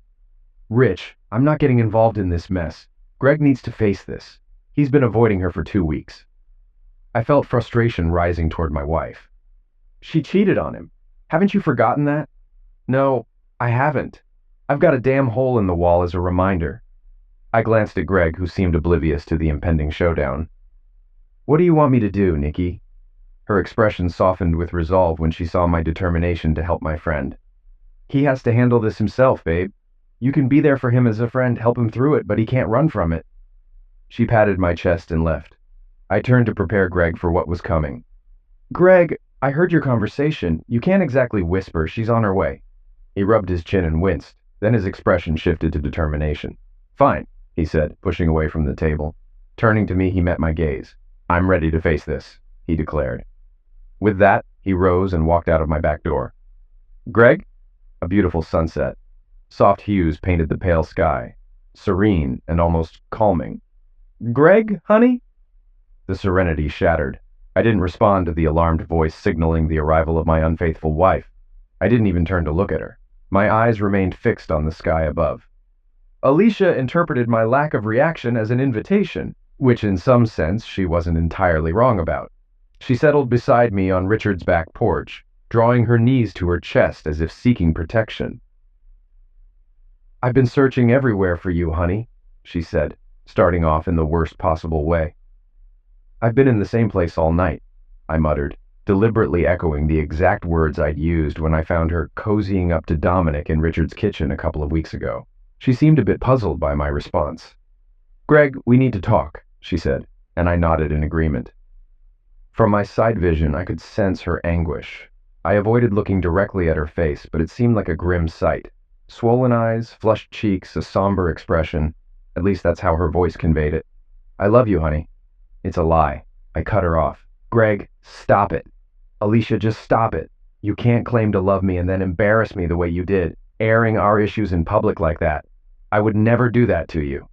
Rich, I'm not getting involved in this mess. Greg needs to face this. He's been avoiding her for 2 weeks. I felt frustration rising toward my wife. She cheated on him. Haven't you forgotten that? No, I haven't. I've got a damn hole in the wall as a reminder. I glanced at Greg, who seemed oblivious to the impending showdown. What do you want me to do, Nikki? Her expression softened with resolve when she saw my determination to help my friend. He has to handle this himself, babe. You can be there for him as a friend, help him through it, but he can't run from it. She patted my chest and left. I turned to prepare Greg for what was coming. Greg, I heard your conversation. You can't exactly whisper. She's on her way. He rubbed his chin and winced. Then his expression shifted to determination. Fine, he said, pushing away from the table. Turning to me, he met my gaze. I'm ready to face this, he declared. With that, he rose and walked out of my back door. Greg? A beautiful sunset. Soft hues painted the pale sky, serene and almost calming. Greg, honey? The serenity shattered. I didn't respond to the alarmed voice signaling the arrival of my unfaithful wife. I didn't even turn to look at her. My eyes remained fixed on the sky above. Alicia interpreted my lack of reaction as an invitation, which in some sense she wasn't entirely wrong about. She settled beside me on Richard's back porch, drawing her knees to her chest as if seeking protection. I've been searching everywhere for you, honey, she said, starting off in the worst possible way. I've been in the same place all night, I muttered, deliberately echoing the exact words I'd used when I found her cozying up to Dominic in Richard's kitchen a couple of weeks ago. She seemed a bit puzzled by my response. Greg, we need to talk, she said, and I nodded in agreement. From my side vision, I could sense her anguish. I avoided looking directly at her face, but it seemed like a grim sight. Swollen eyes, flushed cheeks, a somber expression. At least that's how her voice conveyed it. I love you, honey. It's a lie. I cut her off. Greg, stop it. Alicia, just stop it. You can't claim to love me and then embarrass me the way you did, airing our issues in public like that. I would never do that to you.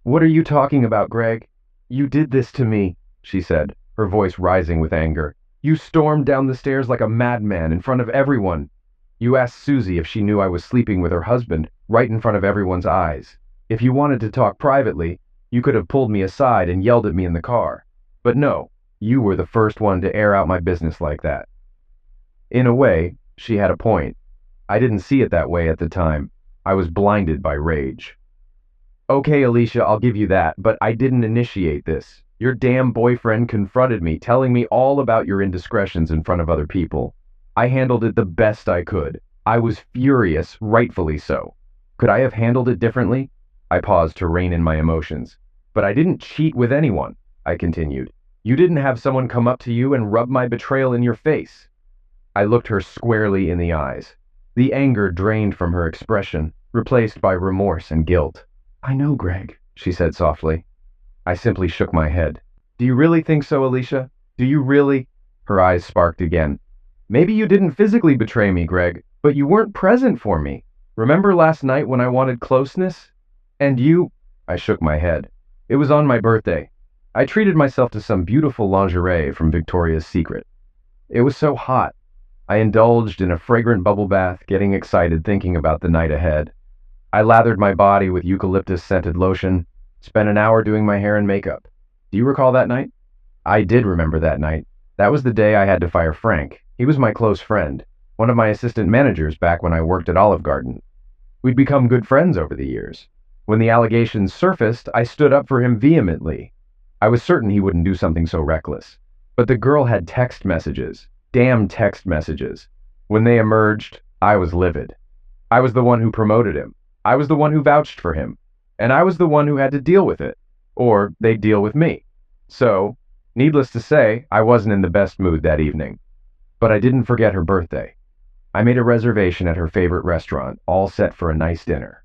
What are you talking about, Greg? You did this to me, she said, her voice rising with anger. You stormed down the stairs like a madman in front of everyone. You asked Susie if she knew I was sleeping with her husband, right in front of everyone's eyes. If you wanted to talk privately, you could have pulled me aside and yelled at me in the car. But no, you were the first one to air out my business like that. In a way, she had a point. I didn't see it that way at the time. I was blinded by rage. Okay, Alicia, I'll give you that, but I didn't initiate this. Your damn boyfriend confronted me, telling me all about your indiscretions in front of other people. I handled it the best I could. I was furious, rightfully so. Could I have handled it differently? I paused to rein in my emotions. But I didn't cheat with anyone, I continued. You didn't have someone come up to you and rub my betrayal in your face. I looked her squarely in the eyes. The anger drained from her expression, replaced by remorse and guilt. I know, Greg, she said softly. I simply shook my head. Do you really think so, Alicia? Do you really? Her eyes sparked again. Maybe you didn't physically betray me, Greg, but you weren't present for me. Remember last night when I wanted closeness? And you... I shook my head. It was on my birthday. I treated myself to some beautiful lingerie from Victoria's Secret. It was so hot. I indulged in a fragrant bubble bath, getting excited thinking about the night ahead. I lathered my body with eucalyptus-scented lotion, spent an hour doing my hair and makeup. Do you recall that night? I did remember that night. That was the day I had to fire Frank. He was my close friend, one of my assistant managers back when I worked at Olive Garden. We'd become good friends over the years. When the allegations surfaced, I stood up for him vehemently. I was certain he wouldn't do something so reckless. But the girl had text messages. Damn text messages. When they emerged, I was livid. I was the one who promoted him. I was the one who vouched for him. And I was the one who had to deal with it. Or they'd deal with me. So, needless to say, I wasn't in the best mood that evening. But I didn't forget her birthday. I made a reservation at her favorite restaurant, all set for a nice dinner.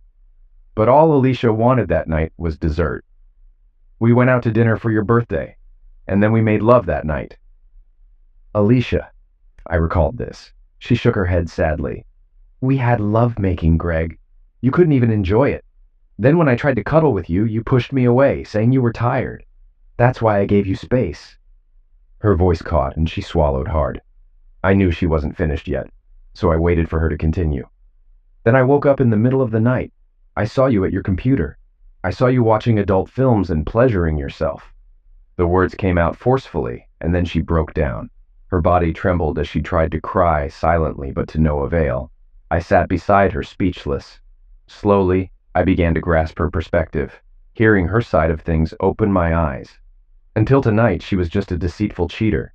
But all Alicia wanted that night was dessert. We went out to dinner for your birthday, and then we made love that night. Alicia, I recalled this. She shook her head sadly. We had love-making, Greg. You couldn't even enjoy it. Then when I tried to cuddle with you, you pushed me away, saying you were tired. That's why I gave you space. Her voice caught, and she swallowed hard. I knew she wasn't finished yet, so I waited for her to continue. Then I woke up in the middle of the night. I saw you at your computer. I saw you watching adult films and pleasuring yourself. The words came out forcefully, and then she broke down. Her body trembled as she tried to cry silently, but to no avail. I sat beside her, speechless. Slowly, I began to grasp her perspective. Hearing her side of things opened my eyes. Until tonight, she was just a deceitful cheater.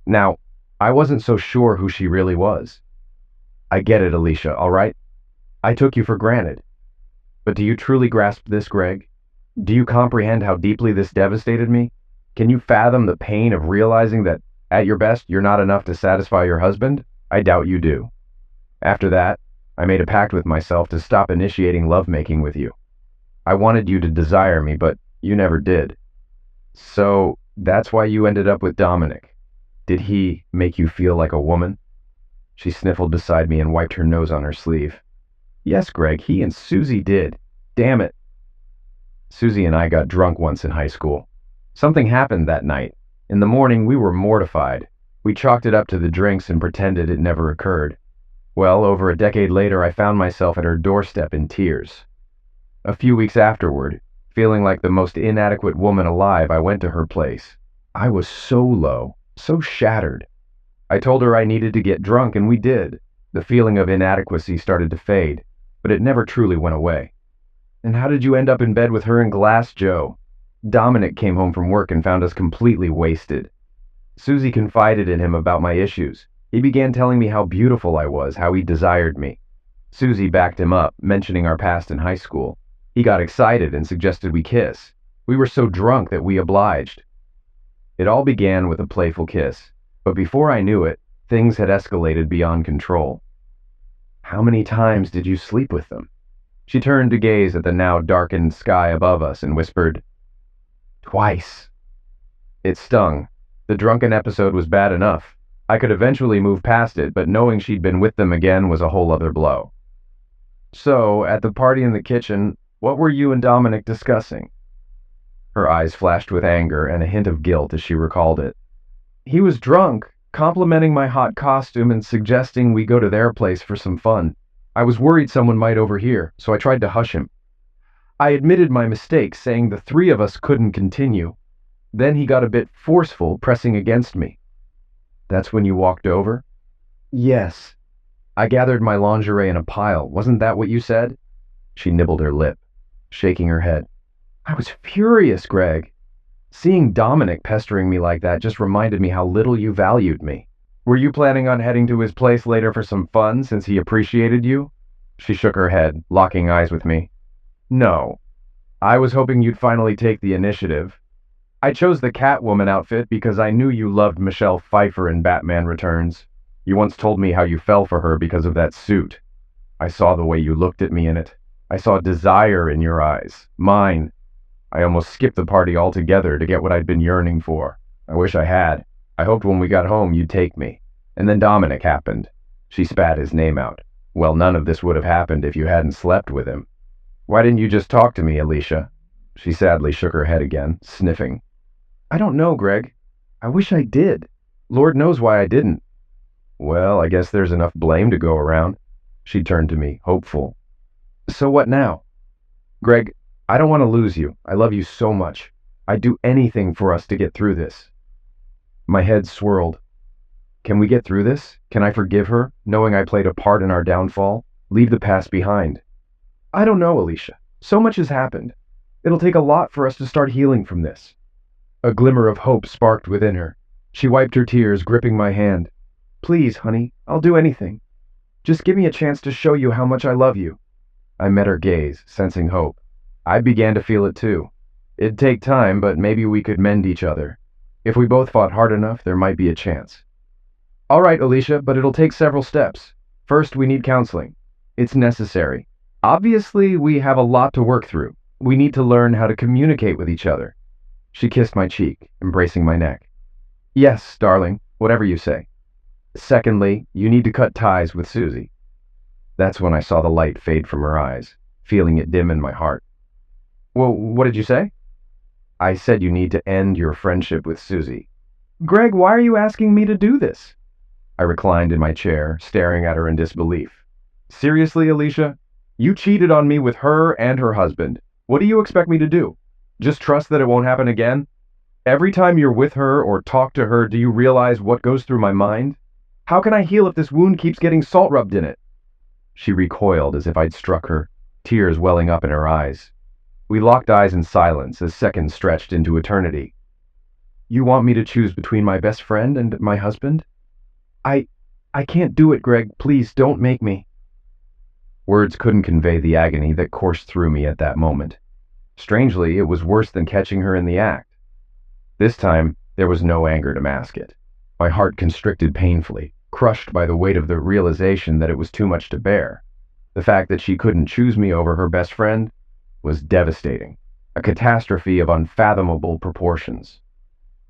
Now, I wasn't so sure who she really was. I get it, Alicia, all right? I took you for granted. But do you truly grasp this, Greg? Do you comprehend how deeply this devastated me? Can you fathom the pain of realizing that, at your best, you're not enough to satisfy your husband? I doubt you do. After that, I made a pact with myself to stop initiating lovemaking with you. I wanted you to desire me, but you never did. So, That's why you ended up with Dominic. Did he make you feel like a woman? She sniffled beside me and wiped her nose on her sleeve. Yes, Greg, he and Susie did. Damn it. Susie and I got drunk once in high school. Something happened that night. In the morning, we were mortified. We chalked it up to the drinks and pretended it never occurred. Well, over a decade later, I found myself at her doorstep in tears. A few weeks afterward, feeling like the most inadequate woman alive, I went to her place. I was so low, so shattered. I told her I needed to get drunk, and we did. The feeling of inadequacy started to fade, but it never truly went away. And how did you end up in bed with her and Glass Joe? Dominic came home from work and found us completely wasted. Susie confided in him about my issues. He began telling me how beautiful I was, how he desired me. Susie backed him up, mentioning our past in high school. He got excited and suggested we kiss. We were so drunk that we obliged. It all began with a playful kiss, but before I knew it, things had escalated beyond control. How many times did you sleep with them? She turned to gaze at the now darkened sky above us and whispered, Twice. It stung. The drunken episode was bad enough. I could eventually move past it, but knowing she'd been with them again was a whole other blow. So, at the party in the kitchen, what were you and Dominic discussing? Her eyes flashed with anger and a hint of guilt as she recalled it. He was drunk, complimenting my hot costume and suggesting we go to their place for some fun. I was worried someone might overhear, so I tried to hush him. I admitted my mistake, saying the three of us couldn't continue. Then he got a bit forceful, pressing against me. That's when you walked over? Yes. I gathered my lingerie in a pile. Wasn't that what you said? She nibbled her lip, shaking her head. I was furious, Greg. Seeing Dominic pestering me like that just reminded me how little you valued me. Were you planning on heading to his place later for some fun since he appreciated you? She shook her head, locking eyes with me. No. I was hoping you'd finally take the initiative. I chose the Catwoman outfit because I knew you loved Michelle Pfeiffer in Batman Returns. You once told me how you fell for her because of that suit. I saw the way you looked at me in it. I saw desire in your eyes. Mine. I almost skipped the party altogether to get what I'd been yearning for. I wish I had. I hoped when we got home you'd take me. And then Dominic happened. She spat his name out. Well, none of this would have happened if you hadn't slept with him. Why didn't you just talk to me, Alicia? She sadly shook her head again, sniffing. I don't know, Greg. I wish I did. Lord knows why I didn't. Well, I guess there's enough blame to go around. She turned to me, hopeful. So what now? Greg, I don't want to lose you. I love you so much. I'd do anything for us to get through this. My head swirled. Can we get through this? Can I forgive her, knowing I played a part in our downfall? Leave the past behind? I don't know, Alicia. So much has happened. It'll take a lot for us to start healing from this. A glimmer of hope sparked within her. She wiped her tears, gripping my hand. Please, honey, I'll do anything. Just give me a chance to show you how much I love you. I met her gaze, sensing hope. I began to feel it too. It'd take time, but maybe we could mend each other. If we both fought hard enough, there might be a chance. All right, Alicia, but it'll take several steps. First, we need counseling. It's necessary. Obviously, we have a lot to work through. We need to learn how to communicate with each other. She kissed my cheek, embracing my neck. Yes, darling, whatever you say. Secondly, you need to cut ties with Susie. That's when I saw the light fade from her eyes, feeling it dim in my heart. Well, what did you say? I said you need to end your friendship with Susie. Greg, why are you asking me to do this? I reclined in my chair, staring at her in disbelief. Seriously, Alicia? You cheated on me with her and her husband. What do you expect me to do? Just trust that it won't happen again? Every time you're with her or talk to her, do you realize what goes through my mind? How can I heal if this wound keeps getting salt rubbed in it? She recoiled as if I'd struck her, tears welling up in her eyes. We locked eyes in silence as seconds stretched into eternity. You want me to choose between my best friend and my husband? I can't do it, Greg. Please don't make me. Words couldn't convey the agony that coursed through me at that moment. Strangely, it was worse than catching her in the act. This time, there was no anger to mask it. My heart constricted painfully, crushed by the weight of the realization that it was too much to bear. The fact that she couldn't choose me over her best friend was devastating, a catastrophe of unfathomable proportions.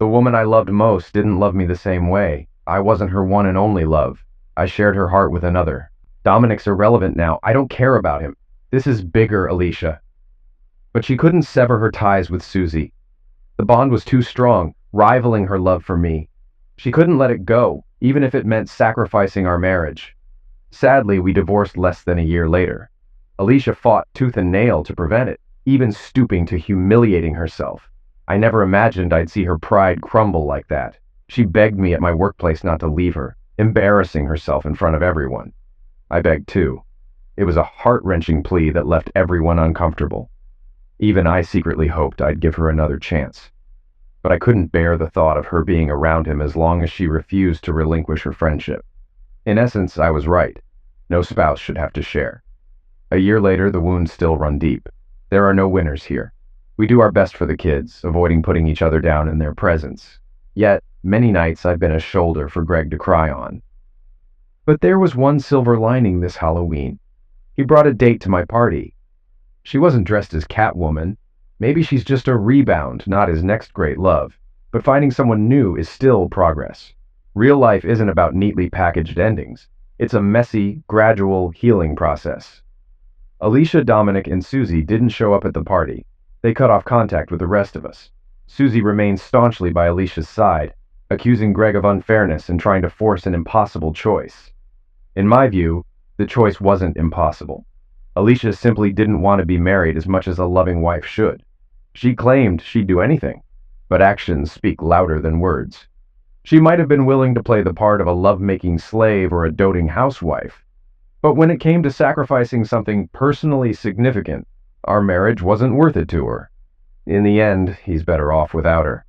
The woman I loved most didn't love me the same way. I wasn't her one and only love. I shared her heart with another. Dominic's irrelevant now. I don't care about him. This is bigger, Alicia. But she couldn't sever her ties with Susie. The bond was too strong, rivaling her love for me. She couldn't let it go, even if it meant sacrificing our marriage. Sadly, we divorced less than a year later. Alicia fought tooth and nail to prevent it, even stooping to humiliating herself. I never imagined I'd see her pride crumble like that. She begged me at my workplace not to leave her, embarrassing herself in front of everyone. I begged too. It was a heart-wrenching plea that left everyone uncomfortable. Even I secretly hoped I'd give her another chance. But I couldn't bear the thought of her being around him as long as she refused to relinquish her friendship. In essence, I was right. No spouse should have to share. A year later, the wounds still run deep. There are no winners here. We do our best for the kids, avoiding putting each other down in their presence. Yet, many nights I've been a shoulder for Greg to cry on. But there was one silver lining this Halloween. He brought a date to my party. She wasn't dressed as Catwoman. Maybe she's just a rebound, not his next great love. But finding someone new is still progress. Real life isn't about neatly packaged endings. It's a messy, gradual healing process. Alicia, Dominic, and Susie didn't show up at the party. They cut off contact with the rest of us. Susie remained staunchly by Alicia's side, accusing Greg of unfairness and trying to force an impossible choice. In my view, the choice wasn't impossible. Alicia simply didn't want to be married as much as a loving wife should. She claimed she'd do anything, but actions speak louder than words. She might have been willing to play the part of a love-making slave or a doting housewife, but when it came to sacrificing something personally significant, our marriage wasn't worth it to her. In the end, he's better off without her.